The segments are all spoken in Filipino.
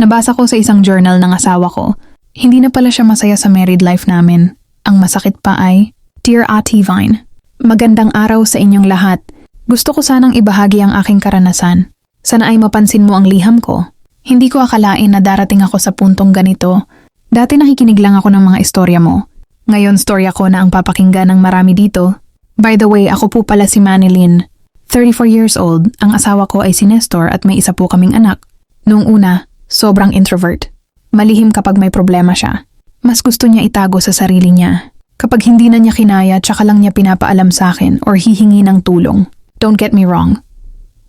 Nabasa ko sa isang journal ng asawa ko, hindi na pala siya masaya sa married life namin. Ang masakit pa ay, Dear Ate Vine, magandang araw sa inyong lahat. Gusto ko sanang ibahagi ang aking karanasan. Sana ay mapansin mo ang liham ko. Hindi ko akalain na darating ako sa puntong ganito. Dati nakikinig lang ako ng mga istorya mo. Ngayon storya ko na ang papakinggan ng marami dito. By the way, ako po pala si Manilyn. 34 years old, ang asawa ko ay si Nestor at may isa po kaming anak. Noong una, sobrang introvert. Malihim kapag may problema siya. Mas gusto niya itago sa sarili niya. Kapag hindi na niya kinaya, tsaka lang niya pinapaalam sa akin or hihingi ng tulong. Don't get me wrong.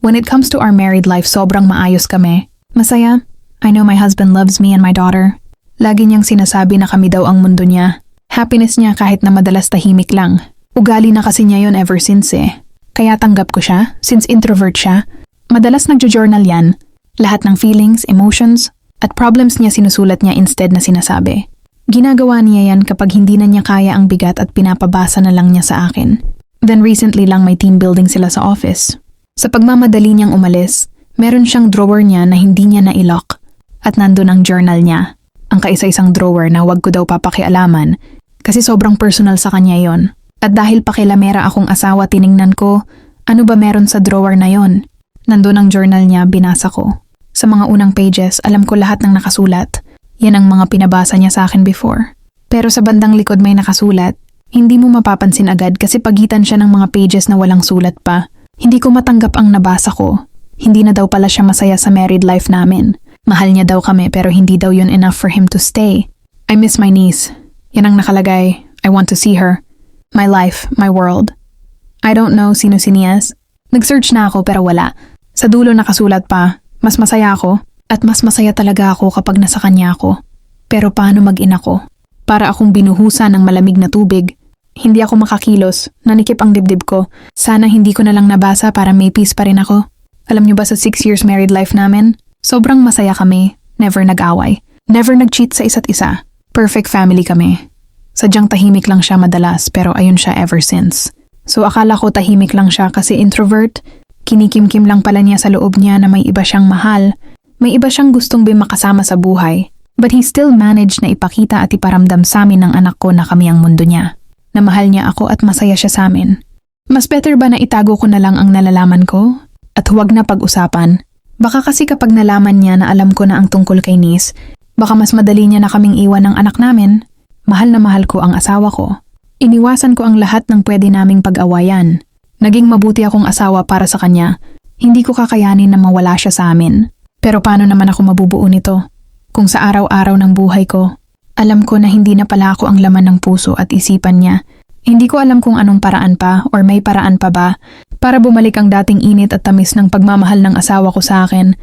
When it comes to our married life, sobrang maayos kami. Masaya. I know my husband loves me and my daughter. Lagi niyang sinasabi na kami daw ang mundo niya. Happiness niya kahit na madalas tahimik lang. Ugali na kasi niya yon ever since eh. Kaya tanggap ko siya, since introvert siya. Madalas nagjo-journal yan. Lahat ng feelings, emotions, at problems niya sinusulat niya instead na sinasabi. Ginagawa niya yan kapag hindi na niya kaya ang bigat at pinapabasa na lang niya sa akin. Then recently lang may team building sila sa office. Sa pagmamadali niyang umalis, meron siyang drawer niya na hindi niya na-lock at nandun ang journal niya. Ang kaisa-isang drawer na wag ko daw papakialaman kasi sobrang personal sa kanya yon. At dahil pakilamera akong asawa, tiningnan ko, ano ba meron sa drawer na yon? Nandun ang journal niya, binasa ko. Sa mga unang pages, alam ko lahat ng nakasulat. Yan ang mga pinabasa niya sa akin before. Pero sa bandang likod may nakasulat, hindi mo mapapansin agad kasi pagitan siya ng mga pages na walang sulat pa. Hindi ko matanggap ang nabasa ko. Hindi na daw pala siya masaya sa married life namin. Mahal niya daw kami pero hindi daw yun enough for him to stay. I miss my niece. Yan ang nakalagay. I want to see her. My life, my world. I don't know sino si Nias. Nag-search na ako pero wala. Sa dulo nakasulat pa, mas masaya ako at mas masaya talaga ako kapag nasa kanya ako. Pero paano mag-ina ko? Para akong binuhusan ng malamig na tubig. Hindi ako makakilos, nanikip ang dibdib ko. Sana hindi ko na lang nabasa para may peace pa rin ako. Alam niyo ba sa 6 years married life namin? Sobrang masaya kami, never nag-away. Never nag-cheat sa isa't isa. Perfect family kami. Sadyang tahimik lang siya madalas pero ayun siya ever since. So akala ko tahimik lang siya kasi introvert. Kinikimkim lang pala niya sa loob niya na may iba siyang mahal. May iba siyang gustong makasama sa buhay. But he still managed na ipakita at iparamdam sa amin ng anak ko na kami ang mundo niya. Na mahal niya ako at masaya siya sa amin. Mas better ba na itago ko na lang ang nalalaman ko? At huwag na pag-usapan? Baka kasi kapag nalaman niya na alam ko na ang tungkol kay Nice, baka mas madali niya na kaming iwan ng anak namin. Mahal na mahal ko ang asawa ko. Iniwasan ko ang lahat ng pwede naming pag-awayan. Naging mabuti akong asawa para sa kanya. Hindi ko kakayanin na mawala siya sa amin. Pero paano naman ako mabubuo nito? Kung sa araw-araw ng buhay ko, alam ko na hindi na pala ako ang laman ng puso at isipan niya. Hindi ko alam kung anong paraan pa or may paraan pa ba para bumalik ang dating init at tamis ng pagmamahal ng asawa ko sa akin